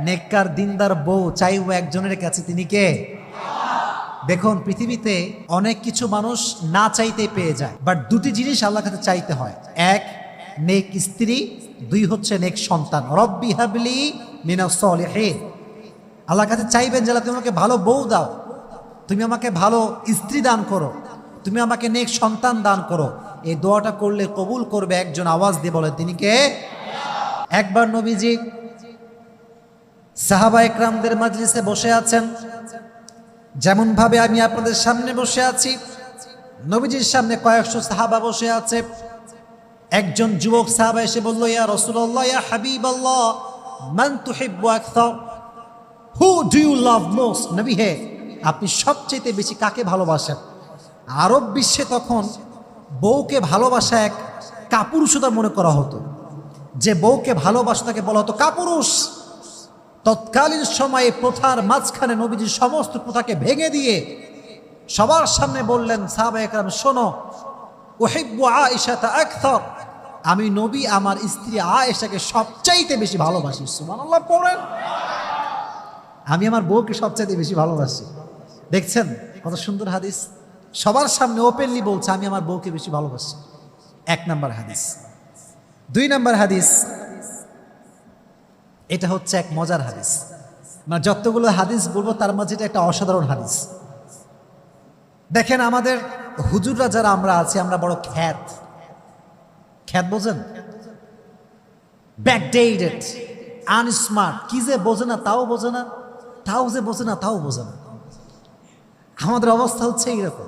নেককার দিনদার বউ চাইবো একজনের কাছে, তিনি কে? দেখুন, পৃথিবীতে অনেক কিছু মানুষ না চাইতেই পেয়ে যায়, বাট দুটি জিনিস আল্লাহর কাছে চাইতে হয়। এক, নেক স্ত্রী। দুই হচ্ছে নেক সন্তান। রব্বি হাবলি মিনাস সলিহিন। আল্লাহর কাছে চাইবেন যে তুমি আমাকে ভালো বউ দাও, তুমি আমাকে ভালো স্ত্রী দান করো, তুমি আমাকে নেক সন্তান দান করো। এই দোয়াটা করলে কবুল করবে একজন, আওয়াজ দিয়ে বলে তিনি কে? একবার নবীজি সাহাবা একরামদের মাজলিসে বসে আছেন, যেমন ভাবে আমি আপনাদের সামনে বসে আছি। নবীজির সামনে কয়েকশো সাহাবা বসে আছে। একজন যুবক সাহাবা এসে বলল, ইয়া রাসূলুল্লাহ, ইয়া হাবিবাল্লাহ, মান তুহিব্বু আকসার, who do you love most? নবী হে, আপনি সবচেয়ে বেশি কাকে ভালোবাসেন? আরব বিশ্বে তখন বউকে ভালোবাসা এক কাপুরুষতা মনে করা হতো। যে বউকে ভালোবাসা তাকে বলা হতো কাপুরুষ। তৎকালীন সময়ে প্রথার মাঝখানে নবীজি সমস্ত প্রথাকে ভেঙে দিয়ে সবার সামনে বললেন, সাহাবা একরাম শোনো, উহিব্বু আয়েশাতা আকসার, আমি নবী আমার স্ত্রী আয়েশাকে সবচাইতে বেশি ভালোবাসি। সুবহানাল্লাহ পড়েন। আমি আমার বউকে সবচাইতে বেশি ভালোবাসি। দেখছেন কত সুন্দর হাদিস, সবার সামনে ওপেনলি বলছে আমি আমার বউকে বেশি ভালোবাসি। এক নাম্বার হাদিস। দুই নাম্বার হাদিস, এটা হচ্ছে এক মজার হাদিস, মানে যতগুলো হাদিস বলবো তার মাঝে এটা একটা অসাধারণ হাদিস। দেখেন, আমাদের হুজুররা যারা আমরা আছি, আমরা বড় খ্যাত বোঝেন, ব্যাকডেটেড, আনস্মার্ট, কি যে বোঝে না তাও বোঝে না, তাও যে বোঝে না তাও বোঝে না। আমাদের অবস্থা হচ্ছে এইরকম।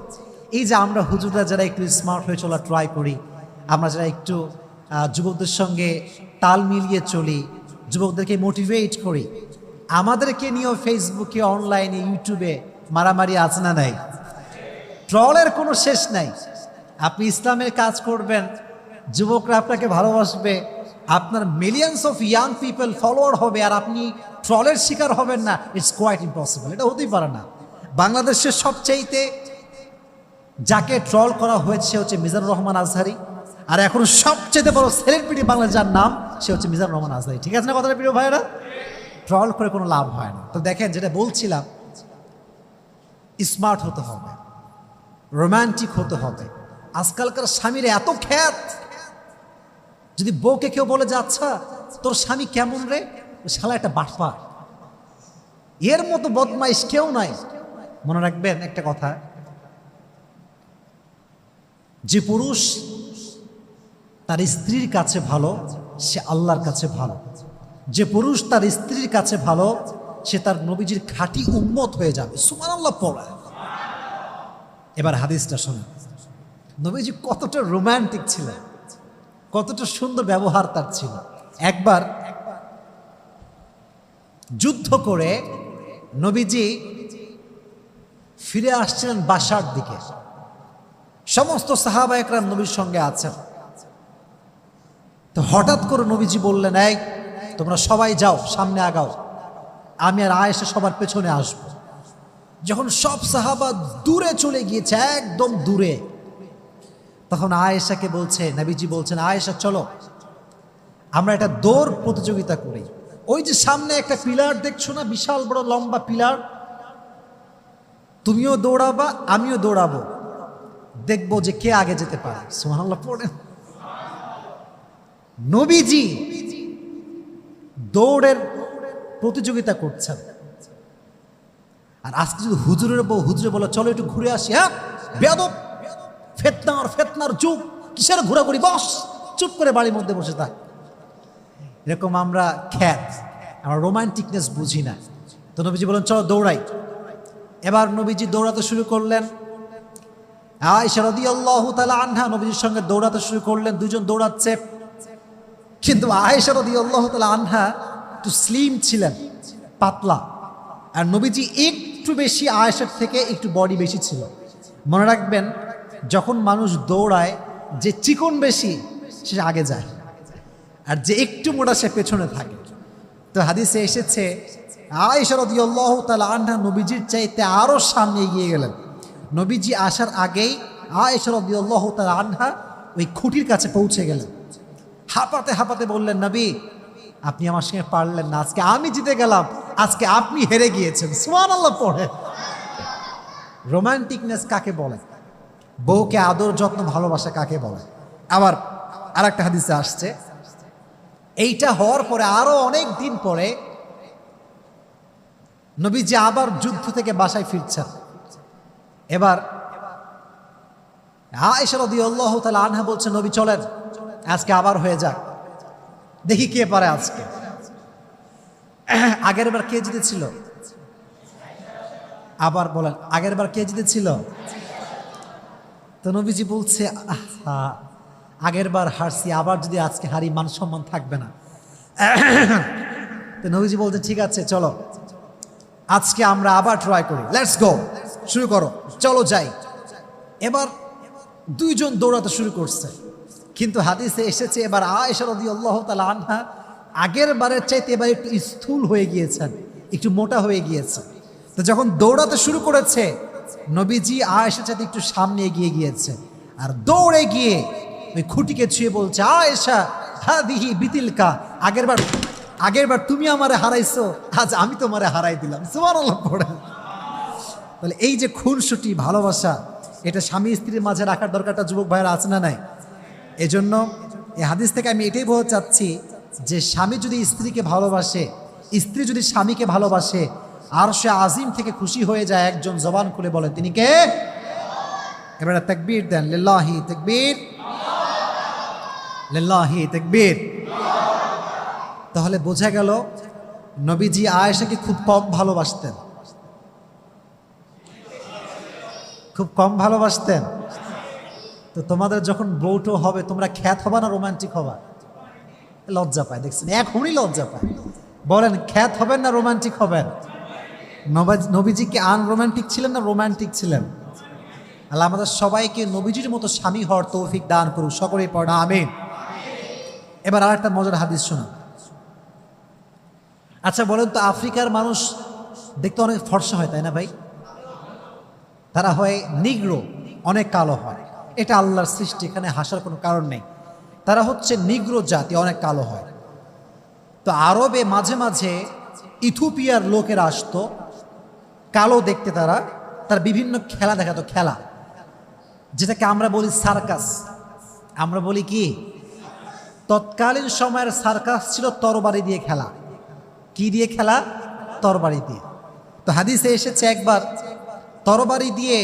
এই যে আমরা হুজুররা যারা একটু স্মার্ট হয়ে চলা ট্রাই করি, আমরা যারা একটু যুবকদের সঙ্গে তাল মিলিয়ে চলি, যুবকদেরকে মোটিভেট করি, আমাদেরকে নিয়েও ফেসবুকে, অনলাইনে, ইউটিউবে মারামারি আছে না নাই? ট্রলের কোনো শেষ নাই। আপনি ইসলামের কাজ করবেন, যুবকরা আপনাকে ভালোবাসবে, আপনার millions of young people follower হবে, আর আপনি ট্রলের শিকার হবেন না। ইটস কোয়াইট ইম্পসিবল, এটা হতেই পারে না। বাংলাদেশের সবচাইতে যাকে ট্রল করা হয়েছে হচ্ছে মিজানুর রহমান আজহারি, আর এখন সবচেয়ে বড় সেলিব্রিটি বাংলাদেশ যার নাম, সে হচ্ছে মিজানুর রহমান আজহারি। ঠিক আছে না কথাটা প্রিয় ভাইরা? ট্রল করে কোনো লাভ হয় না। তো দেখেন, যেটা বলছিলাম, স্মার্ট হতে হবে, রোমান্টিক হতে হবে। আজকালকার স্বামীর এত খ্যাত, যদি বউকে কেউ বলে যে আচ্ছা তোর স্বামী কেমন রে, শালা একটা বাটপার, এর মতো বদমাইশ কেউ নাই। মনে রাখবেন একটা কথা, যে পুরুষ তার স্ত্রীর কাছে ভালো, সে আল্লাহর কাছে ভালো। যে পুরুষ তার স্ত্রীর কাছে ভালো, সে তার নবীজির খাঁটি উম্মত হয়ে যাবে। সুবহানাল্লাহ পড়া। এবার হাদিসটা শুনুন, নবীজি কতটা রোমান্টিক ছিলেন, কতটা সুন্দর ব্যবহার তার ছিল। একবার যুদ্ধ করে নবীজি ফিরে আসছিলেন বাসার দিকে, সমস্ত সাহাবা একরাম নবীর সঙ্গে আছেন। তো হঠাৎ করে নবীজি বললেন, এই তোমরা সবাই যাও, সামনে আগাও, আমি আর আয়েশা সবার পেছনে আসব। যখন সব সাহাবা দূরে চলে গিয়েছে, একদম দূরে, তখন আয়েশাকে বলছে, নবীজি বলছেন, আয়েশা চলো আমরা একটা দৌড় প্রতিযোগিতা করি। ওই যে সামনে একটা পিলার দেখছো না, বিশাল বড় লম্বা পিলার, তুমিও দৌড়াবা আমিও দৌড়াবো, দেখবো যে কে আগে যেতে পারে। সুবহানাল্লাহ পড়েন। নবীজি দৌড়ের প্রতিযোগিতা করছেন, আর আজকে যদি হুজুরে বলে চলো একটু ঘুরে আসি, হ্যাঁ বেয়াদব, ফেতনার যুগ, কিসের ঘোরাঘুরি, বস চুপ করে বাড়ির মধ্যে বসে থাক। এরকম আমরা খ্যাত, আমরা রোমান্টিকনেস বুঝি না। তো নবীজি বলেন চলো দৌড়াই। এবার নবীজি দৌড়াতে শুরু করলেন। আয়েশা রাদিয়াল্লাহু তাআলা আনহা নবীজির সঙ্গে দৌড়াতে শুরু করলেন। দুজন দৌড়াচ্ছে, কিন্তু আয়েশা রাদিয়াল্লাহু তাআলা আনহা একটু স্লিম ছিলেন, পাতলা, আর নবীজি একটু বেশি, আয়েশার থেকে একটু বডি বেশি ছিল। মনে রাখবেন, যখন মানুষ দৌড়ায়, যে চিকন বেশি সে আগে যায়, আর যে একটু মোটা সে পেছনে থাকে। তো হাদিসে এসেছে আয়েশা রাদিয়াল্লাহু তাআলা আনহা নবীজির চাইতে আরো সামনে এগিয়ে গেলেন। নবীজি আসার আগেই আয়েশা রাদিয়াল্লাহু তাআলা আনহা ওই খুঁটির কাছে পৌঁছে গেলেন। হাঁপাতে হাঁপাতে বললেন, নবী আপনি আমার সঙ্গে পারলেন না, আজকে আমি জিতে গেলাম, আজকে আপনি হেরে গিয়েছেন। সুবহানাল্লাহ পড়ে। রোমান্টিকনেস কাকে বলে? বউকে আদর যত্ন ভালোবাসা কাকে বলে? আবার আরেকটা হাদিসে আসছে, এইটা হওয়ার পরে আরো অনেক দিন পরে নবীজি আবার যুদ্ধ থেকে বাসায় ফিরছেন। এবার আয়েশা রাদিয়াল্লাহু তাআলা আনহা বলছে, নবী চলেন আজকে আবার হয়ে যাক, দেখি কে পারে আজকে। আগের বার কে জিতেছিল? আবার বলেন, আগের বার কে জিতেছিল? তো নবীজি বলছে, আহা, আগের বার হারছি, আবার যদি আজকে হারি মান সম্মান থাকবে না। তো নবীজি বলছে, ঠিক আছে চলো আজকে আমরা আবার ট্রাই করি, লেটস গো, শুরু করো, চলো যাই। এবার দুইজন দৌড়াতে শুরু করছে, কিন্তু হাদিসে এসেছে এবার আয়েশা রাদিয়াল্লাহু তাআলা আনহা আগের বারের চাইতে এবার একটু স্থূল হয়ে গিয়েছেন, একটু মোটা হয়ে গিয়েছে। তো যখন দৌড়াতে শুরু করেছে, নবীজি আয়েশার চাইতে একটু সামনে এগিয়ে গিয়েছে, আর দৌড়ে গিয়ে ওই খুঁটিকে ছুঁয়ে বলছে, আয়েশা হাদিহি বিতিলকা, আগেরবার তুমি আমারে হারাইছো, আজ আমি তোমারে হারাই দিলাম। সুবহানাল্লাহ পড়ে। তাহলে এই যে খুনসুটি ভালোবাসা, এটা স্বামী স্ত্রীর মাঝে রাখার দরকারটা যুবক ভাইয়েরা আছে না নাই? এজন্য এই হাদিস থেকে আমি এটাই বলতে চাচ্ছি যে স্বামী যদি স্ত্রীকে ভালোবাসে, স্ত্রী যদি স্বামীকে ভালোবাসে, আর সে আজিম থেকে খুশি হয়ে যায়, একজন জবান খুলে বলে তিনি কে? এবারে তাকবীর দেন, লিল্লাহি তাকবীর, লিল্লাহি তাকবীর। তাহলে বোঝা গেল নবীজি আয়েশাকে খুব কম ভালোবাসতেন, খুব কম ভালোবাসতেন। তো তোমাদের যখন বউটো হবে, তোমরা খ্যাত হবা না রোমান্টিক হবা? লজ্জা পায়, দেখছেন, এখনই লজ্জা পায়। বলেন, খ্যাত হবেন না রোমান্টিক হবেন? নবীজি কি আনরোমান্টিক ছিলেন না রোমান্টিক ছিলেন? আল্লাহ আমাদের সবাইকে নবীজির মতো স্বামী হওয়ার তৌফিক দান করুক, সকলেই পড়া আমিন। এবার আর একটা মজার হাদিস শোনা। আচ্ছা বলেন তো, আফ্রিকার মানুষ দেখতে অনেক ফর্সা হয়, তাই না ভাই? তারা হয় নিগ্রো, অনেক কালো হয়, এটা আল্লাহর সৃষ্টি, এখানে হাসার কোনো কারণ নেই। তারা হচ্ছে নিগ্রো জাতি, অনেক কালো হয়। তো আরবে মাঝে মাঝে ইথিওপিয়ার লোকেরা আসতো, কালো দেখতে, তার বিভিন্ন খেলা দেখাতো, খেলা যেটাকে আমরা বলি সার্কাস। আমরা বলি কি? তৎকালীন সময়ের সার্কাস ছিল তরবারি দিয়ে খেলা। কি দিয়ে খেলা? তরবারি দিয়ে। তো হাদিসে এসেছে একবার তরবারি দিয়ে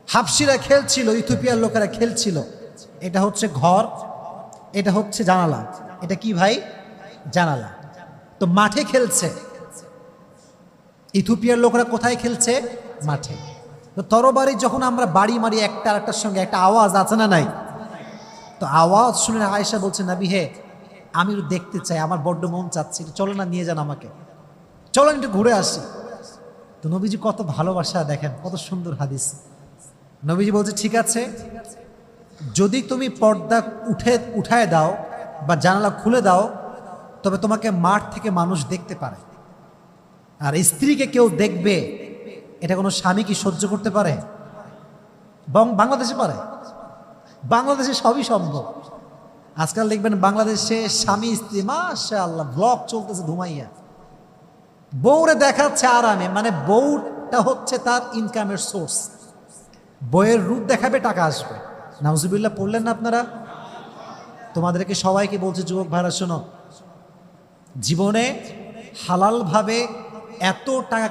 হাবশিরা খেলছিল, ইথিওপিয়ার লোকেরা খেলছিল। এটা হচ্ছে ঘর, এটা হচ্ছে জানালা। এটা কি ভাই? জানালা। তো মাঠে খেলছে। ইথিওপিয়ার লোকেরা কোথায় খেলছে? মাঠে। তো তরবারি যখন আমরা বাড়ি মারি একটা আরেকটার সঙ্গে, একটা আওয়াজ আছে না নাই? তো আওয়াজ শুনে আয়েশা বলছে, নবী হে, আমি একটু দেখতে চাই, আমার বড্ড মন চাচ্ছে, চলো না, নিয়ে যান আমাকে, চলেন একটু ঘুরে আসি। তো নবীজি কত ভালোবাসা, দেখেন কত সুন্দর হাদিস। নবীজি বলছে, ঠিক আছে, যদি তুমি পর্দা উঠায় দাও বা জানালা খুলে দাও, তবে তোমাকে মাঠ থেকে মানুষ দেখতে পারে। আর স্ত্রীকে কেউ দেখবে, এটা কোনো স্বামী কি সহ্য করতে পারে? বাংলাদেশে পারে? বাংলাদেশে সবই সম্ভব। আজকাল দেখবেন বাংলাদেশে স্বামী স্ত্রী মাশাআল্লাহ ব্লগ চলতেছে ধুমাইয়া, বউরে দেখাচ্ছে আরামে, মানে বউটা হচ্ছে তার ইনকামের সোর্স। বউয়ের রূপ দেখাবে, টাকা আসবে। নাউজুবিল্লাহ পড়লেন না আপনারা? তোমাদেরকে সবাইকে বলছে, যুবক ভাইরা শোনো, জীবনে হালালভাবে এত টাকা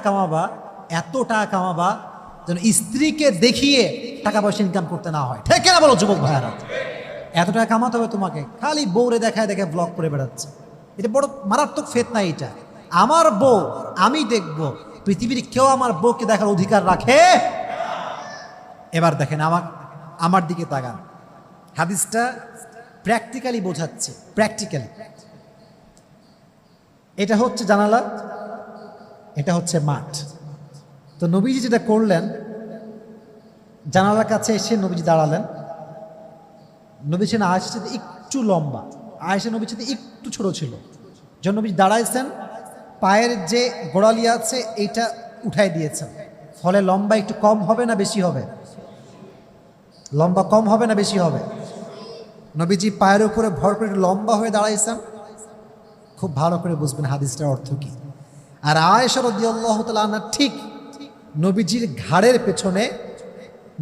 কামাবা যেন স্ত্রীকে দেখিয়ে টাকা পয়সা ইনকাম করতে না হয়। ঠিক না বলো যুবক ভাইয়ারা? এত টাকা কামাতে হবে তোমাকে, খালি বউরে দেখায় ব্লগ করে বেড়াচ্ছে। এটা বড় মারাত্মক ফিতনা। এটা আমার বউ, আমি দেখব, পৃথিবীর কেউ আমার বউকে দেখার অধিকার রাখে? এবার দেখেন আমার দিকে তাকান, হাদিসটা প্র্যাকটিক্যালি বোঝাচ্ছে। প্র্যাকটিক্যালি এটা হচ্ছে জানালা, এটা হচ্ছে মাঠ। তো নবীজি যেটা করলেন, জানালার কাছে এসে নবীজি দাঁড়ালেন। নবী ছিলেন আয়েশার সাথে একটু লম্বা, আয়েশা নবীর সাথে একটু ছোট ছিল। যখন নবী দাঁড়াইছেন, পায়ের যে গোড়ালি আছে এইটা উঠাই দিয়েছেন, ফলে লম্বা একটু কম হবে না বেশি হবে? লম্বা কম হবে না বেশি হবে? নবীজি পায়ের উপরে ভর করে লম্বা হয়ে দাঁড়াইছেন। খুব ভালো করে বুঝবেন হাদিসটার অর্থ কি। আর আয়েশা রাদিয়াল্লাহু তাআলা আনহা ঠিক নবীজির ঘাড়ের পেছনে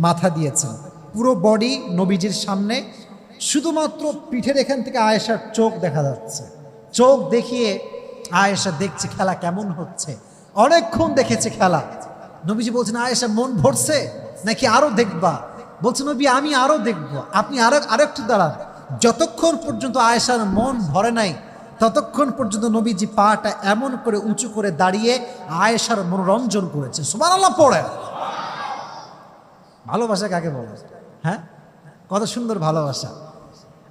মাথা দিয়েছেন, পুরো বডি নবীজির সামনে, শুধুমাত্র পিঠের এখান থেকে আয়েশার চোখ দেখা যাচ্ছে। চোখ দেখিয়ে আয়েশা দেখছে খেলা কেমন হচ্ছে, অনেকক্ষণ দেখেছে খেলা। নবীজি বলছেন, আয়েশা মন ভরছে নাকি আরো দেখবা? বলছে, নবী আমি আরো দেখব, আপনি আরেকটু দাঁড়ান। যতক্ষণ পর্যন্ত আয়েশার মন ভরে নাই ততক্ষণ পর্যন্ত নবীজি পাটা এমন করে উঁচু করে দাঁড়িয়ে আয়েশার মনোরঞ্জন করেছে। সুবহানাল্লাহ পড়ে। ভালোবাসা কাকে বলে? হ্যাঁ, কত সুন্দর ভালোবাসা।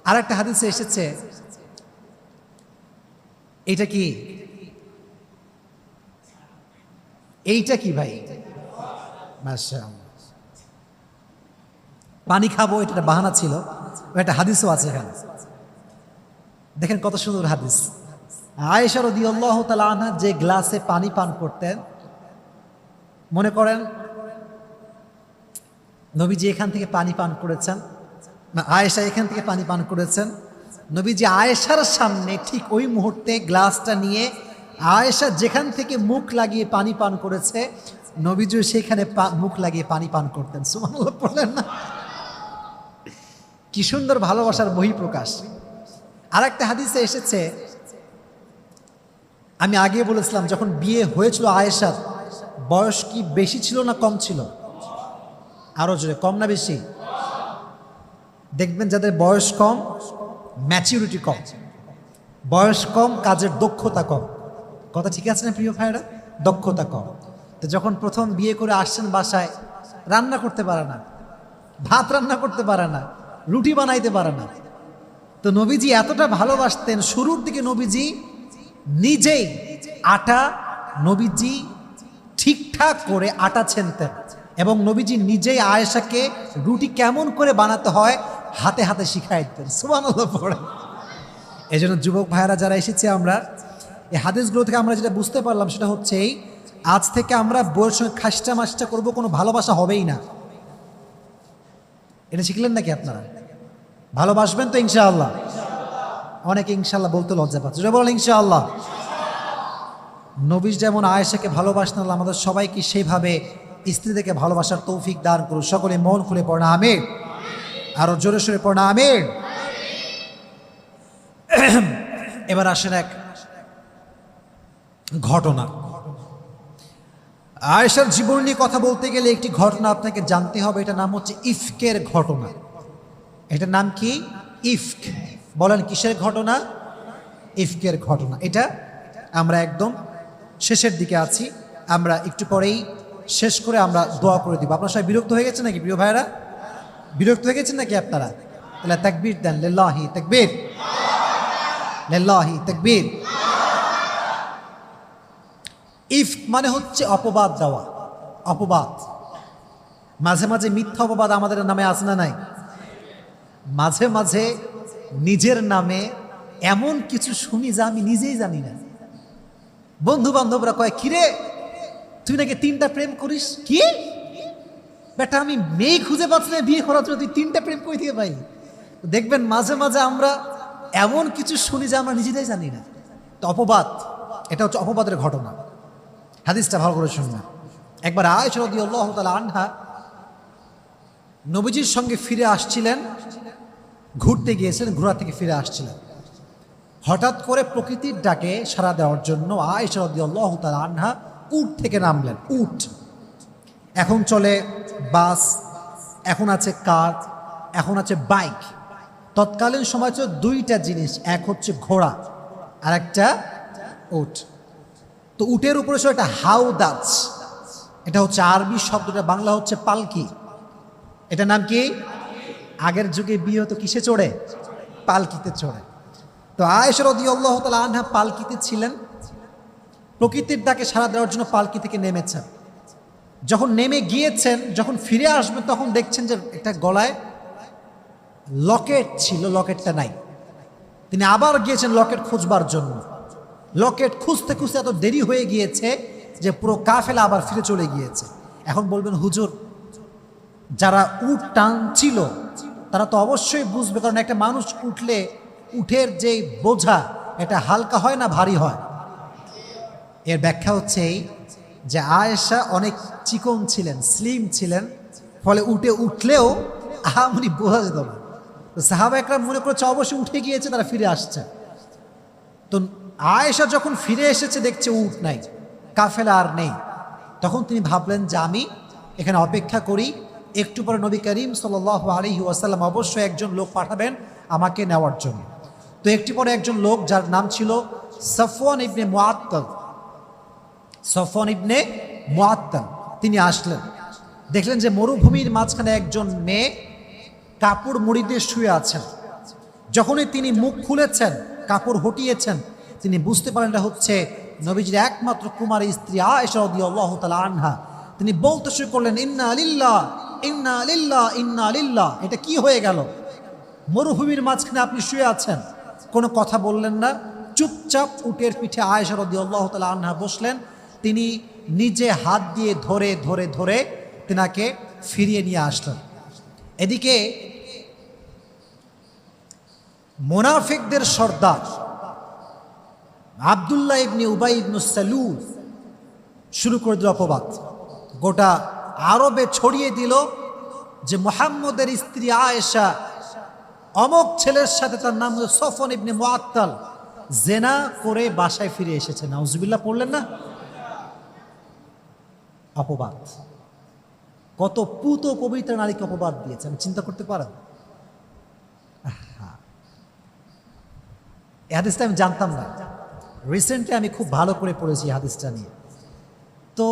আর একটা হাদিসে এসেছে, এইটা কি, এইটা কি ভাই? মাশাআল্লাহ। পানি খাবো এটা বাহানা ছিল, একটা হাদিসও আছে এখানে। দেখেন কত সুন্দর হাদিস। আয়েশা রাদিয়াল্লাহু তাআলা আনহা যে গ্লাসে পানি পান করতেন, মনে করেন নবীজি এখান থেকে পানি পান করেছেন, না আয়েশা এখান থেকে পানি পান করেছেন, নবীজি আয়েশার সামনে ঠিক ওই মুহূর্তে গ্লাসটা নিয়ে আয়েশা যেখান থেকে মুখ লাগিয়ে পানি পান করেছে, নবীজিও সেখানে মুখ লাগিয়ে পানি পান করতেন। সুবহানাল্লাহ বললেন না? কি সুন্দর ভালোবাসার বহিঃপ্রকাশ। আর একটা হাদিসে এসেছে, আমি আগে বলেছিলাম যখন বিয়ে হয়েছিল আয়েশার বয়স কি বেশি ছিল না কম ছিল? আরো জোরে, কম না বেশি? দেখবেন যাদের বয়স কম ম্যাচিউরিটি কম, বয়স কম কাজের দক্ষতা কম। কথা ঠিক আছে না প্রিয় ভাইরা? দক্ষতা কম। তো যখন প্রথম বিয়ে করে আসছেন বাসায়, রান্না করতে পারে না, ভাত রান্না করতে পারে না, রুটি বানাইতে পারে না। তো নবীজি এতটা ভালোবাসতেন, শুরুর দিকে নবীজি নিজেই আটা, নবীজি ঠিকঠাক করে আটা ছেনতেন এবং নবীজি নিজেই আয়েশাকে রুটি কেমন করে বানাতে হয় হাতে হাতে শিখাই দিতেন। সুবহানাল্লাহ পড়ে। এই জন্য যুবক ভাইয়েরা যারা এসেছে, আমরা এই হাদিসগুলো থেকে আমরা যেটা বুঝতে পারলাম সেটা হচ্ছে এই, আজ থেকে আমরা বউয়ের সঙ্গে খাসটা মাসটা করবো, কোনো ভালোবাসা হবেই না। এটা শিখলেন নাকি আপনারা? ভালোবাসবেন তো ইনশাআল্লাহ? অনেকে ইনশাআল্লাহ বলতে লজ্জা পাচ্ছে, যেটা বলেন ইনশাআল্লাহ। নবী যেমন আয়েশাকে ভালোবাসতেন, আল্লাহ আমাদের সবাইকে সেইভাবে স্ত্রীদেরকে ভালোবাসার তৌফিক দান করুন। সকলে মন খুলে পড়না আমিন, আরো জোরে সোরে পড়না আমিন। এবার আসেন এক ঘটনা। আয়েশার জীবন নিয়ে কথা বলতে গেলে একটি ঘটনা আপনাকে জানতে হবে, এটার নাম হচ্ছে ইফকের ঘটনা। এটার নাম কি? ইফক। বলেন কিসের ঘটনা? ইফকের ঘটনা। এটা আমরা একদম শেষের দিকে আছি, আমরা একটু পরেই শেষ করে আমরা দোয়া করে দিব। আপনারা সবাই বিরক্ত হয়ে গেছেন নাকি প্রিয় ভাইরা? বিরক্ত হয়ে গেছেন নাকি আপনারা? তাহলে তাকবীর দেন, লিল্লাহি তাকবীর, লিল্লাহি তাকবীর। ইফক মানে হচ্ছে অপবাদ দেওয়া, অপবাদ। মাঝে মাঝে মিথ্যা অপবাদ আমাদের নামে আছে না নাই? মাঝে মাঝে নিজের নামে এমন কিছু শুনি যা আমি নিজেই জানি না। বন্ধু বান্ধবরা কয়, কিরে তুই নাকি 3টা প্রেম করিস? কি বেটা, আমি মেয়ে খুঁজে পাচ্ছি না বিয়ে করার জন্য, তুই 3টা প্রেম কই থেকে পাই? দেখবেন মাঝে মাঝে আমরা এমন কিছু শুনি যা আমরা নিজেরাই জানি না। তো অপবাদ, এটা হচ্ছে অপবাদের ঘটনা। হাদিসটা ভালো করে শুনবেন। একবার আয়েশা রাদিয়াল্লাহু তাআলা আনহা নবীজির সঙ্গে ফিরে আসছিলেন, ঘুরতে গিয়েছিলেন, ঘোরা থেকে ফিরে আসছিলেন। হঠাৎ করে প্রকৃতির ডাকে সাড়া দেওয়ার জন্য আয়েশা রাদিয়াল্লাহু তাআলা আনহা উট থেকে নামলেন। উট, এখন চলে বাস, এখন আছে কার, এখন আছে বাইক। তৎকালীন সময় ছিল 2টা জিনিস, এক হচ্ছে ঘোড়া আর একটা উট। তো উটের উপরে ছিল একটা হাউদাজ, এটা হচ্ছে আরবি শব্দটা, বাংলা হচ্ছে পালকি। এটা নাম কি? আগের যুগে বিয়ে হতো কিসে চড়ে? পালকিতে চড়ে। তো আয়েশা রাদিয়াল্লাহু তাআলা আনহা পালকিতে ছিলেন, প্রকৃতির ডাকে সাড়া দেওয়ার জন্য পালকি থেকে নেমেছেন। যখন নেমে গিয়েছেন, যখন ফিরে আসবেন তখন দেখছেন যে একটা গলায় লকেট ছিল, লকেটটা নাই। তিনি আবার গিয়েছেন লকেট খুঁজবার জন্য। লকেট খুঁজতে খুঁজতে এত দেরি হয়ে গিয়েছে যে পুরো কাফেলা আবার ফিরে চলে গিয়েছে। এখন বলবেন, হুজুর যারা উট টানছিল তারা তো অবশ্যই বুঝবে, কারণ একটা মানুষ উঠলে উঠের যে বোঝা এটা হালকা হয় না ভারী হয়? এর ব্যাখ্যা হচ্ছে এই যে আয়েশা অনেক চিকন ছিলেন, স্লিম ছিলেন, ফলে উঠলেও আহামরি বোঝা যেত না। তো সাহাবা একরাম মনে করেছে অবশ্যই উঠে গিয়েছে, তারা ফিরে আসছে। তো আয়েশা যখন ফিরে এসেছে দেখছে উট নাই, কাফেলা আর নেই, তখন তিনি ভাবলেন যে আমি এখানে অপেক্ষা করি, একটু পরে নবী করিম সাল্লাল্লাহু আলাইহি ওয়াসাল্লাম অবশ্যই একজন লোক পাঠাবেন আমাকে নেওয়ার জন্য। তো একটু পরে একজন লোক, যার নাম ছিল সফওয়ান ইবনে মুআত্তাল, সফওয়ান ইবনে মুআত্তাল, তিনি আসলেন। দেখলেন যে মরুভূমির মাঝখানে একজন মেয়ে কাপড় মুড়ি দিয়ে শুয়ে আছেন। যখনই তিনি মুখ খুলেছেন, কাপড় হটিয়েছেন, তিনি বুঝতে পারেন এটা হচ্ছে নবীজির একমাত্র কুমারী স্ত্রী আয়েশা রাদিয়াল্লাহু তাআলা আনহা। তিনি বলতে শুরু করলেন, ইন্না লিল্লাহ ইন্না লিল্লাহ ইন্না লিল্লাহ। এটা কি হয়ে গেল? মরুভূমির মাঝখানে আপনি শুয়ে আছেন, কোনো কথা বললেন না, চুপচাপ উটের পিঠে আয়েশা রাদিয়াল্লাহু তাআলা আনহা বসলেন। তিনি নিজে হাত দিয়ে ধরে ধরে ধরে তিনাকে ফিরিয়ে নিয়ে আসলেন। এদিকে মুনাফিকদের সর্দার আব্দুল্লাহ ইবনে উবাই ইবনে সালুল শুরু করে দিল অপবাদ, গোটা আরবে ছড়িয়ে দিল যে মুহাম্মদের স্ত্রী আয়েশা অমক ছেলের সাথে, তার নাম হলো সফওয়ান ইবনে মুআত্তাল, জেনা করে বাসায় ফিরে এসেছে। নাউজুবিল্লাহ পড়লেন না? অপবাদ, কত পুত পবিত্র নারীকে অপবাদ দিয়েছে, আমি চিন্তা করতে পারেন? এই হাদিসটা আমি জানতাম না, রিসেন্টলি আমি খুব ভালো করে পড়েছি হাদিসটা নিয়ে। তো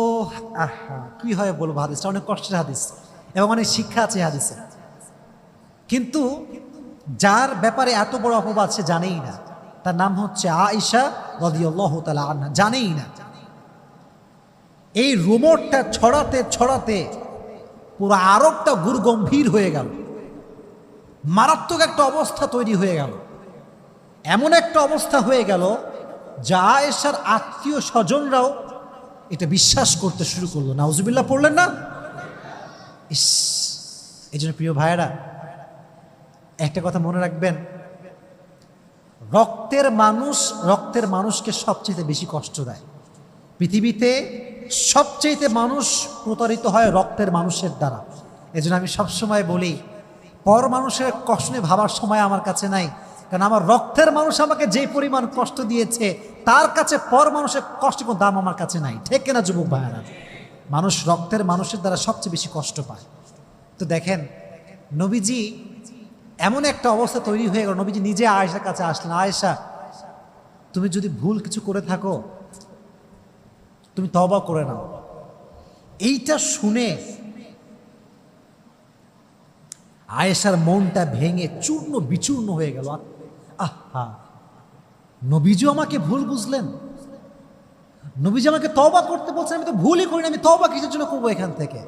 কি হয় বলবো, হাদিসটা অনেক কষ্টের হাদিস এবং অনেক শিক্ষা আছে হাদিসে। কিন্তু যার ব্যাপারে এত বড় অপবাদ সে জানেই না, তার নাম হচ্ছে আয়েশা রাদিয়াল্লাহু তাআলা আনহা, জানেই না। এই রুমরটা ছড়াতে ছড়াতে পুরো আরবটা গুরুগম্ভীর হয়ে গেল, মারাত্মক একটা অবস্থা তৈরি হয়ে গেল। এমন একটা অবস্থা হয়ে গেল যা আয়েশার আত্মীয় স্বজনরাও এটা বিশ্বাস করতে শুরু করলো। নাউজুবিল্লাহ পড়লেন না? ইস, এই জন্য প্রিয় ভাইয়েরা, একটা কথা মনে রাখবেন, রক্তের মানুষকে সবচেয়ে বেশি কষ্ট দেয়। পৃথিবীতে সবচেয়ে মানুষ প্রতারিত হয় রক্তের মানুষের দ্বারা। এজন্য আমি সবসময় বলি, পর মানুষের কষ্ট নিয়ে ভাবার সময় আমার কাছে নাই, কারণ আমার রক্তের মানুষ আমাকে যে পরিমাণ কষ্ট দিয়েছে তার কাছে পর মানুষের কষ্ট কোনো দাম আমার কাছে নাই। ঠিক কিনা যুবক ভাইয়েরা? মানুষ রক্তের মানুষের দ্বারা সবচেয়ে বেশি কষ্ট পায়। তো দেখেন, নবীজি এমন একটা অবস্থা তৈরি হয়ে গেল, নবীজি নিজে আয়েশার কাছে আসলেন, আয়েশা তুমি যদি ভুল কিছু করে থাকো তুমি তওবা করে নাও। এইটা শুনে আয়েশার মনটা ভেঙে চূর্ণ বিচূর্ণ হয়ে গেল। আহা, নবীজি আমাকে ভুল বুঝলেন, নবীজি আমাকে তওবা করতে বলছেন, আমি তো ভুলই করি না, আমি তওবা কিসের জন্য করবো এখান থেকে?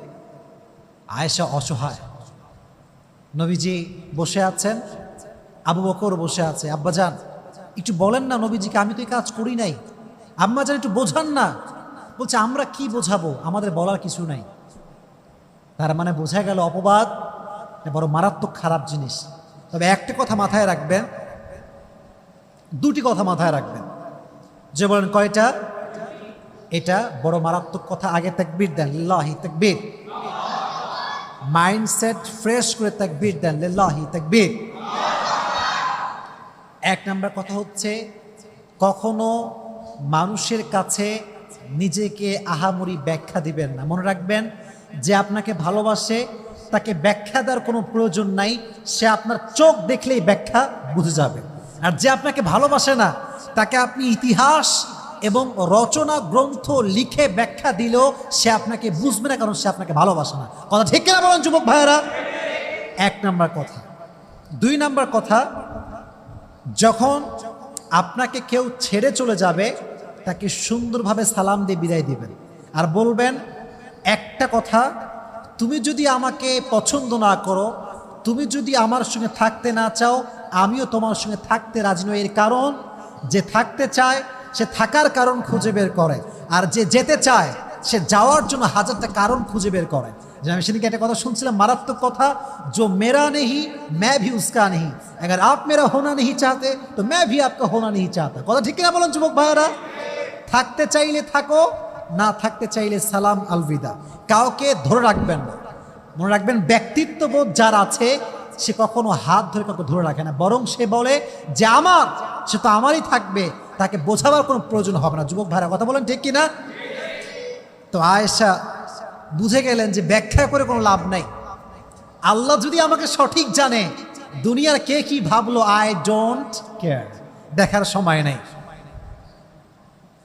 আয়েশা অসহায়। নবীজি বসে আছেন, আবু বকর বসে আছে। আব্বাজান একটু বলেন না নবীজিকে, আমি তো এই কাজ করি নাই। আম্মাজান একটু বোঝান না। বলছে আমরা কি বোঝাবো, আমাদের বলার কিছু নাই। তার মানে বোঝা গেল অপবাদ বড় মারাত্মক খারাপ জিনিস। তবে একটা কথা মাথায় রাখবেন, দুটি কথা মাথায় রাখবেন। যে বলেন কয়টা? এটা বড় মারাত্মক কথা। আগে তাকবীর দেন, লিল্লাহি তাকবীর। মাইন্ডসেট ফ্রেশ করে তাকবীর দেন, লিল্লাহি তাকবীর। এক নাম্বার কথা হচ্ছে, কখনো মানুষের কাছে নিজেকে আহামরি ব্যাখ্যা দিবেন না। মনে রাখবেন, যে আপনাকে ভালোবাসে তাকে ব্যাখ্যা দেওয়ার কোনো প্রয়োজন নাই, সে আপনার চোখ দেখলেই ব্যাখ্যা বুঝে যাবে। আর যে আপনাকে ভালোবাসে না তাকে আপনি ইতিহাস এবং রচনা গ্রন্থ লিখে ব্যাখ্যা দিলেও সে আপনাকে বুঝবে না, কারণ সে আপনাকে ভালোবাসে না। কথা ঠিক কিনা বলেন যুবক ভাইয়েরা? এক নাম্বার কথা। দুই নাম্বার কথা, যখন আপনাকে কেউ ছেড়ে চলে যাবে তাকে সুন্দরভাবে সালাম দিয়ে বিদায় দিবেন, আর বলবেন একটা কথা, তুমি যদি আমাকে পছন্দ না করো, তুমি যদি আমার সঙ্গে থাকতে না চাও, আমিও তোমার সঙ্গে থাকতে রাজি নই। এর কারণ, যে থাকতে চায় সে থাকার কারণ খুঁজে বের করে, আর যে যেতে চায় সে যাওয়ার জন্য হাজারটা কারণ খুঁজে বের করে। যে আমি সেদিকে একটা কথা শুনছিলাম, মারাত্মক কথা, जो मेरा नहीं मैं भी उसका नहीं, अगर आप मेरा होना नहीं चाहते तो मैं भी आपका होना नहीं चाहता। কথা ঠিক কিনা বলেন যুবক ভাইরা? থাকতে চাইলে থাকো, না থাকতে চাইলে সালাম আলবিদা। কাউকে ধরে রাখবেন না। মনে রাখবেন, ব্যক্তিত্ববোধ যার আছে সে কখনো হাত ধরে কাউকে ধরে রাখে না, বরং সে বলে যে আমার, সে তো আমারই থাকবে, তাকে বোঝাবার কোনো প্রয়োজন হবে না। যুবক ভাইরা কথা বলেন ঠিক কিনা? তো আয়েশা বুঝে গেলেন যে ব্যাখ্যা করে কোনো লাভ নাই, আল্লাহ যদি আমাকে সঠিক জানে, দুনিয়ার কে কি ভাবলো আই ডোন্ট কেয়ার, দেখার সময় নেই।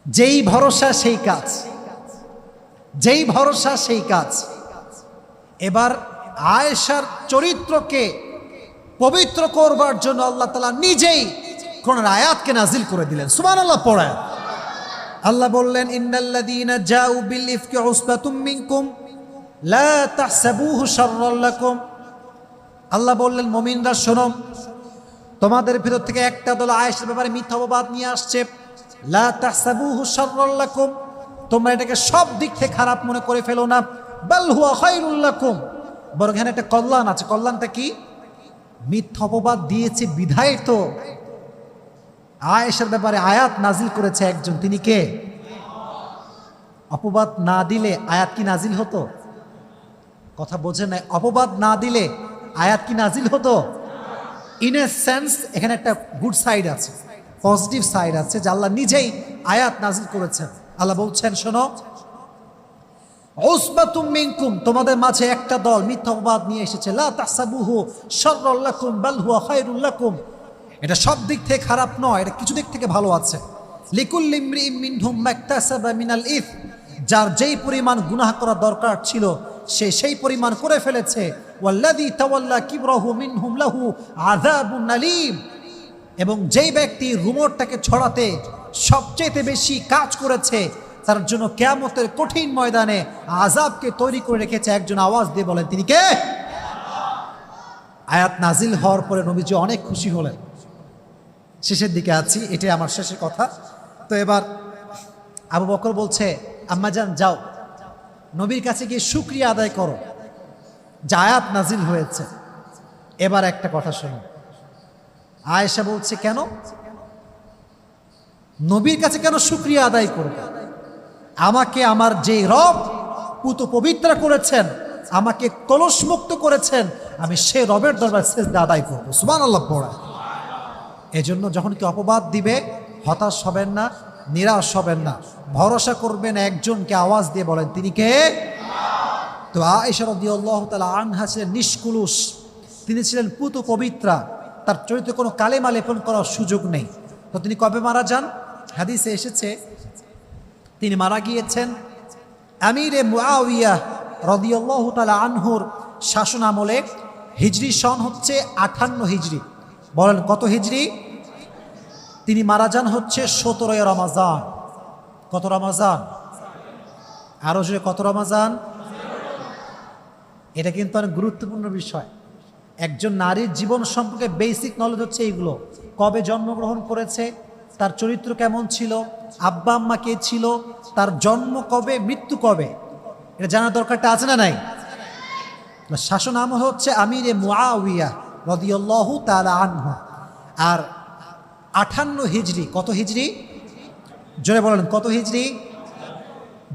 যেই ভরসা সেই কাজ, যেই ভরসা সেই কাজ। এবার আয়েশার চরিত্রকে পবিত্র করবার জন্য আল্লাহ তাআলা নিজেই কোরআনের আয়াতকে নাজিল করে দিলেন। সুবহানাল্লাহ পড়ে আল্লাহ বললেন, ইন্নাল্লাযীনা জাউ বিল ইফকি উসবাতুম মিনকুম লা তাহসাবুহু শাররাল লাকুম। আল্লাহ বললেন, মুমিনরা শোনো, তোমাদের ভিতর থেকে একটা দল আয়েশার ব্যাপারে মিথ্যা অপবাদ নিয়ে আসছে। লা তাহসাবুহু শাররাল লাকুম, তোমরা এটাকে সব দিক থেকে খারাপ মনে করে ফেলো না। বাল হুয়া খায়রুল লাকুম, বরং এখানে একটা কল্যাণ আছে। কল্যাণটা কি? মিথ্যা অপবাদ দিয়েছে বিধায় তো আয়েশার ব্যাপারে আয়াত নাজিল করেছে একজন, তিনি কে? অপবাদ না দিলে আয়াত কি নাজিল হতো? কথা বোঝে না। অপবাদ না দিলে আয়াত কি নাজিল হতো? ইন এ সেন্স এখানে একটা গুড সাইড আছে, পজিটিভ সাইড আছে, যে আল্লাহ নিজেই আয়াত নাজিল করেছেন। আল্লাহ বলছেন, শোনো, উসবাতুম মিনকুম, তোমাদের মাঝে একটা দল মিথ্যা অপবাদ নিয়ে এসেছে। লা তাহসাবুহু শাররাল লাকুম বাল হুয়া খায়রুল লাকুম, এটা সব দিক থেকে খারাপ নয়, এটা কিছু দিক থেকে ভালো আছে। লিকুল্লি ইমরিইম মিনহুম মাকতাসাবা মিনাল ইথ, যার যেই পরিমাণ গুনাহ করা দরকার ছিল সে সেই পরিমাণ করে ফেলেছে। ওয়াল্লাযী তাওয়াল্লা কিবরাহু মিনহুম লাহু আযাবুন আলীম, এবং যেই ব্যক্তি রুমরটাকে ছড়াতে সবচেয়ে বেশি কাজ করেছে তার জন্য কিয়ামতের কঠিন ময়দানে আযাবকে তৈরি করে রেখেছে। একজন আওয়াজ দিয়ে বলেন, তিনি কে? আয়াত নাজিল হওয়ার পরে নবীজি অনেক খুশি হলেন। শেষের দিকে আছি, এটাই আমার শেষের কথা। তো এবার আবু বকর বলছে, আম্মাজান যাও, নবীর কাছে গিয়ে শুকরিয়া আদায় করো যে আয়াত নাজিল হয়েছে। এবার একটা কথা শোনো, আয়েশা বলছে, কেন নবীর কাছে কেন শুকরিয়া আদায় করবে? আমাকে আমার যে রব পুত পবিত্র করেছেন, আমাকে কলসমুক্ত করেছেন, আমি সে রবের দরবারে সিজদা আদায় করবো। সুবহানাল্লাহ পড়া। এজন্য যখন কি অপবাদ দিবে, হতাশ হবেন না, নিরাশ হবেন না, ভরসা করবেন একজনকে। আওয়াজ দিয়ে বলেন, তিনি কে? তো আয়েশা রাদিয়াল্লাহু তাআলা আনহা ছিলেন নিষ্কুলুষ, তিনি ছিলেন পুত পবিত্রা, তার চরিত্রে কোনো কালেমা লেপন করার সুযোগ নেই। তো তিনি কবে মারা যান? হাদিসে এসেছে তিনি মারা গিয়েছেন আমিরে মুআবিয়া রাদিয়াল্লাহু তাআলা আনহুর শাসন আমলে। হিজরি সন হচ্ছে 58 হিজরি। বলেন কত হিজরি? তিনি মারা যান হচ্ছে 17 রমাজান। কত রমাজান? আরো জোরে কত রমাজান? এটা কিন্তু অনেক গুরুত্বপূর্ণ বিষয়। একজন নারীর জীবন সম্পর্কে বেসিক নলেজ হচ্ছে এইগুলো। কবে জন্মগ্রহণ করেছে, তার চরিত্র কেমন ছিল, আব্বা আম্মা কে ছিল, তার জন্ম কবে, মৃত্যু কবে, এটা জানার দরকারটা আছে না নাই? শাসন আমল হচ্ছে আমিরে মুআবিয়া রাদিয়াল্লাহু তাআলা আনহু। আর 58 হিজরি। কত হিজরি? জোরে বলেন কত হিজরি?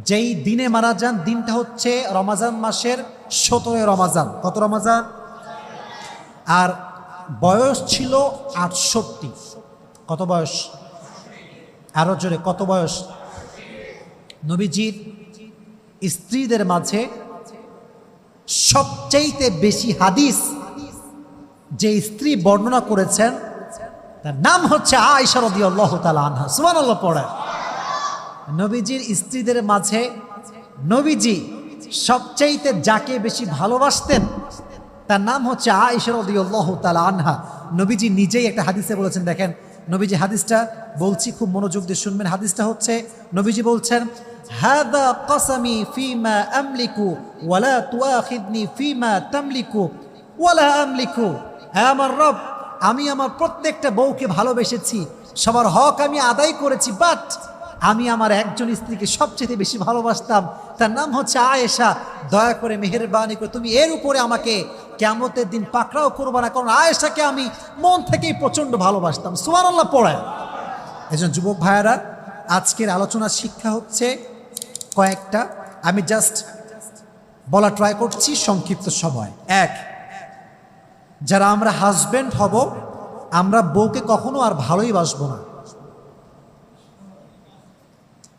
যেই দিনে মারা যান দিনটা হচ্ছে রমাজান মাসের 17 রমাজান। কত রমাজান? আর বয়স ছিল 68। কত বয়স? আরো জোরে কত বয়স? নবীজির স্ত্রীদের মাঝে সবচাইতে বেশি হাদিস যে স্ত্রী বর্ণনা করেছেন তার নাম হচ্ছে আয়েশা রাদিয়াল্লাহু তাআলা আনহা। সুবহানাল্লাহ পড়ে। নবীজির স্ত্রীদের মাঝে নবীজি সবচাইতে যাকে বেশি ভালোবাসতেন তার নাম হচ্ছে আয়েশা রাদিয়াল্লাহু তাআলা আনহা। নবীজি নিজেই একটা হাদিসে বলেছেন, দেখেন নবীজি হাদিসটা বলছি, খুব মনোযোগ দিয়ে শুনবেন। হাদিসটা হচ্ছে নবীজি বলছেন, হাদা কসমি ফিমা আমলিকু ওয়ালা তুআখিদনি ফিমা তামলিকু ওয়ালা আমলিকু। হে আমার রব, আমি আমার প্রত্যেকটা বউকে ভালোবেসেছি, সবার হক আমি আদায় করেছি, বাট আমি আমার একজন স্ত্রীকে সবচেয়ে বেশি ভালোবাসতাম, তার নাম হচ্ছে আয়েশা। দয়া করে মেহেরবানি করে তুমি এর উপরে আমাকে কিয়ামতের দিন পাকড়াও করবে না, কারণ আয়েশাকে আমি মন থেকেই প্রচণ্ড ভালোবাসতাম। সুবহানাল্লাহ পড়ে। এজন্য যুবক ভাইয়েরা, আজকের আলোচনার শিক্ষা হচ্ছে কয়েকটা, আমি জাস্ট বলা ট্রাই করছি সংক্ষিপ্ত সময়। এক, যারা আমরা হাজব্যান্ড হব, আমরা বউকে কখনো আর ভালোই বাসবো না।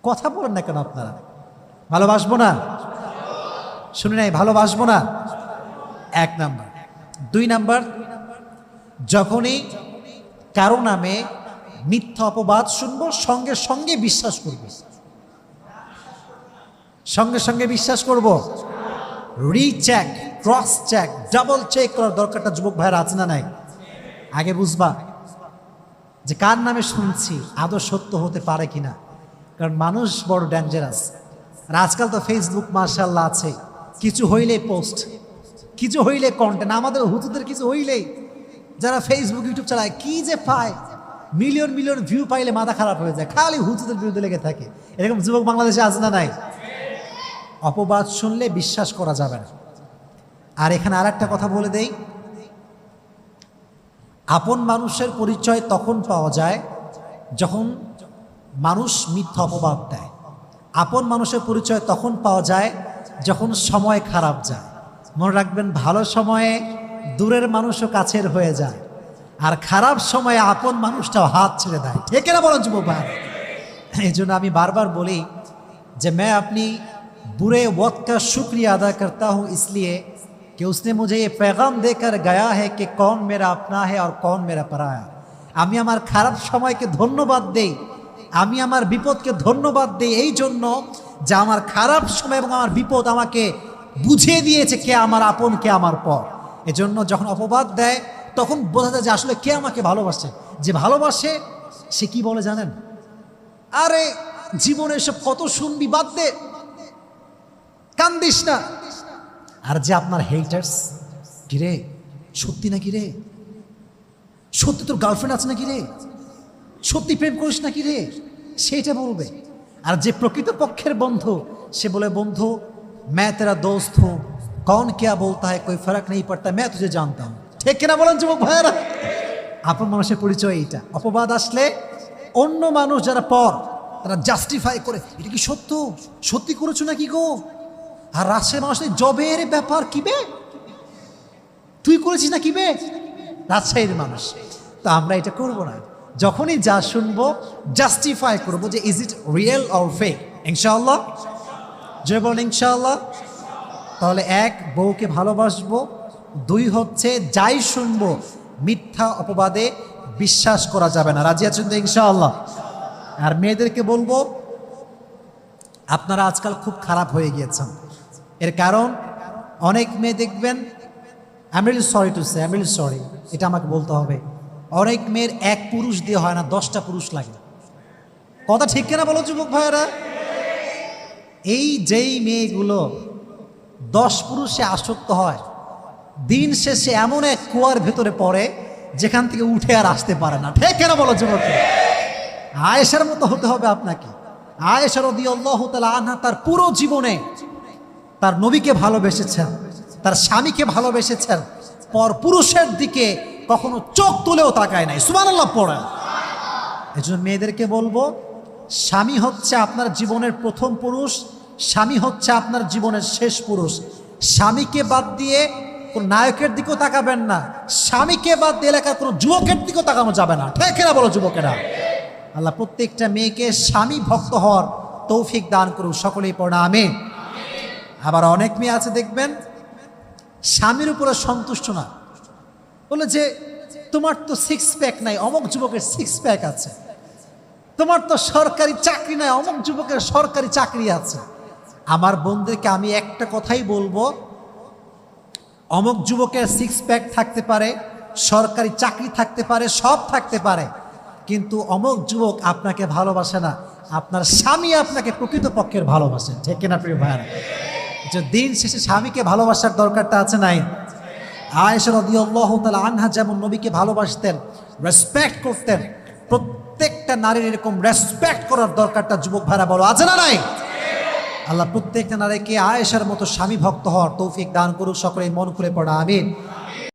কথা বলেন না কেন আপনারা? ভালোবাসবো না? শুনে নাই, ভালোবাসবো না, এক নাম্বার। দুই নাম্বার, যখনই কারো নামে মিথ্যা অপবাদ শুনবো, সঙ্গে সঙ্গে বিশ্বাস করব, সঙ্গে সঙ্গে বিশ্বাস করব। Recheck, cross check, double check করার দরকারটা যুবক ভাইয়ের আছে না নাই? আগে বুঝবা যে কার নামে শুনছি আদৌ সত্য হতে পারে কিনা, কারণ মানুষ বড় ডেঞ্জারাস। আর আজকাল তো ফেসবুক মাশাআল্লাহ আছে, কিছু হইলে পোস্ট, কিছু হইলে কন্টেন্ট। আমাদের হুজুরদের কিছু হইলেই যারা ফেসবুক ইউটিউব চালায় কি যে পায়, মিলিয়ন মিলিয়ন ভিউ পাইলে মাথা খারাপ হয়ে যায়, খালি হুজুরদের বিরুদ্ধে লেগে থাকে। এরকম যুবক বাংলাদেশে আছে না নাই? অপবাদ শুনলে বিশ্বাস করা যাবে না। আর এখানে আর একটা কথা বলে দেই, আপন মানুষের পরিচয় তখন পাওয়া যায় যখন মানুষ মিথ্যা অপবাদ দেয়। আপন মানুষের পরিচয় তখন পাওয়া যায় যখন সময় খারাপ যায়। মনে রাখবেন, ভালো সময়ে দূরের মানুষও কাছের হয়ে যায়, আর খারাপ সময়ে আপন মানুষটাও হাত ছেড়ে দেয়। ঠিক না বলেন যুবক ভাই? এই জন্য আমি বারবার বলি যে मैं अपनी बुरे वक्त का शुक्रिया अदा करता हूँ इसलिए कि उसने मुझे ये पैगाम देकर गया है कि कौन मेरा अपना है और कौन मेरा पराया। আমি আমার খারাপ সময়কে ধন্যবাদ দেই, আমি আমার বিপদকে ধন্যবাদ দেই এই জন্য যে আমার খারাপ সময় এবং আমার বিপদ আমাকে বুঝিয়ে দিয়েছে কে আমার আপন, কে আমার পর। এজন্য যখন অপবাদ দেয় তখন বোঝা যায় যে আসলে কে আমাকে ভালোবাসে। যে ভালোবাসে সে কি বলে জানেন? আরে জীবনে এসব কত শুনবি, বাদ দে, কান্দিস না। আর যে আপনার হেটার্স, কিরে সত্যি নাকি রে, সত্যি তোর গার্লফ্রেন্ড আছে নাকি রে, সত্যি প্রেম করিস নাকি রে, সেইটা বলবে। আর যে প্রকৃত পক্ষের বন্ধু, সে বলে বন্ধু मैं तेरा दोस्त हूं, कौन क्या बोलता है कोई फर्क नहीं पड़ता, मैं तुझे जानता हूं। ঠিক কিনা বলেন যুবক ভাইয়েরা? আপন মানুষের পরিচয় এইটা। অপবাদ আসলে অন্য মানুষ যারা পর, তারা জাস্টিফাই করে, এটা কি সত্য, সত্যি করেছো নাকি গো? আর রাজশাহীর মানুষ জবের ব্যাপার কি বে, তুই করেছিস না কি বে, রাজশাহীর মানুষ। তো আমরা এটা করব না, যখনই যা শুনবো জাস্টিফাই করবো যে is it real or fake. ইনশাআল্লাহ, যে বলেন ইনশাআল্লাহ। তাহলে এক, বউকে ভালোবাসবো। দুই হচ্ছে যাই শুনবো মিথ্যা অপবাদে বিশ্বাস করা যাবে না। রাজি আছেন তো ইনশাআল্লাহ? আর মেয়েদেরকে বলবো, আপনারা আজকাল খুব খারাপ হয়ে গিয়েছেন। এর কারণ অনেক মেয়ে দেখবেন, I am really sorry to say, I am really sorry, এটা আমাকে বলতে হবে, অনেক মেয়ের এক পুরুষ দিয়ে হয় না, 10টা পুরুষ লাগে। কথা ঠিক কিনা বলো যুবক ভাইয়েরা? এই যেই মেয়েগুলো 10 পুরুষে আসক্ত হয়, দিন শেষে এমন এক কুয়ার ভেতরে পড়ে যেখান থেকে উঠে আর আসতে পারে না। ঠিক কেন বলো যুবক? আয়েশার মতো হতে হবে আপনাকে। আয়েশা রাদিয়াল্লাহু তাআলা আনহা তার পুরো জীবনে তার নবীকে ভালোবেসেছেন, তার স্বামীকে ভালোবেসেছেন, পর পুরুষের দিকে কখনো চোখ তুলেও তাকায় নাই। সুবহানাল্লাহ পড়েন। এজন্য মেয়েদেরকে বলবো, স্বামী হচ্ছে আপনার জীবনের প্রথম পুরুষ, স্বামী হচ্ছে আপনার জীবনের শেষ পুরুষ। স্বামীকে বাদ দিয়ে কোন নায়কের দিকেও তাকাবেন না, স্বামীকে বাদ দিয়ে এলাকার কোনো যুবকের দিকেও তাকানো যাবে না। ঠিক কিনা বলো যুবকেরা? আল্লাহ প্রত্যেকটা মেয়েকে স্বামী ভক্ত হওয়ার তৌফিক দান করুন, সকলেই পড়া আমিন। আবার অনেক মেয়ে আছে দেখবেন স্বামীর উপরে সন্তুষ্ট না, বলে যে তোমার তো 6 প্যাক নাই, অমুক যুবকের 6 প্যাক আছে, তোমার তো সরকারি চাকরি নাই, অমুক যুবকের সরকারি চাকরি আছে। আমার বোনদেরকে আমি একটা কথাই বলবো, অমুক যুবকের 6 প্যাক থাকতে পারে, সরকারি চাকরি থাকতে পারে, সব থাকতে পারে, কিন্তু অমুক যুবক আপনাকে ভালোবাসে না, আপনার স্বামী আপনাকে প্রকৃত পক্ষের ভালোবাসে। ঠিক কিনা প্রিয় ভাইরা? যে দিন শেষে স্বামীকে ভালোবাসার দরকারটা আছে নাই? আয়েশা রাদিয়াল্লাহু তাআলা আনহা যেমন নবীকে ভালোবাসতেন, রেসপেক্ট করতেন, প্রত্যেকটা নারীর এরকম রেসপেক্ট করার দরকারটা যুবক ভাইরা বলো, আছে না নাই? আল্লাহ প্রত্যেকটা নারীকে আয়েশার মতো স্বামী ভক্ত হওয়ার তৌফিক দান করুক, সকলে মন খুলে পড়া আমিন।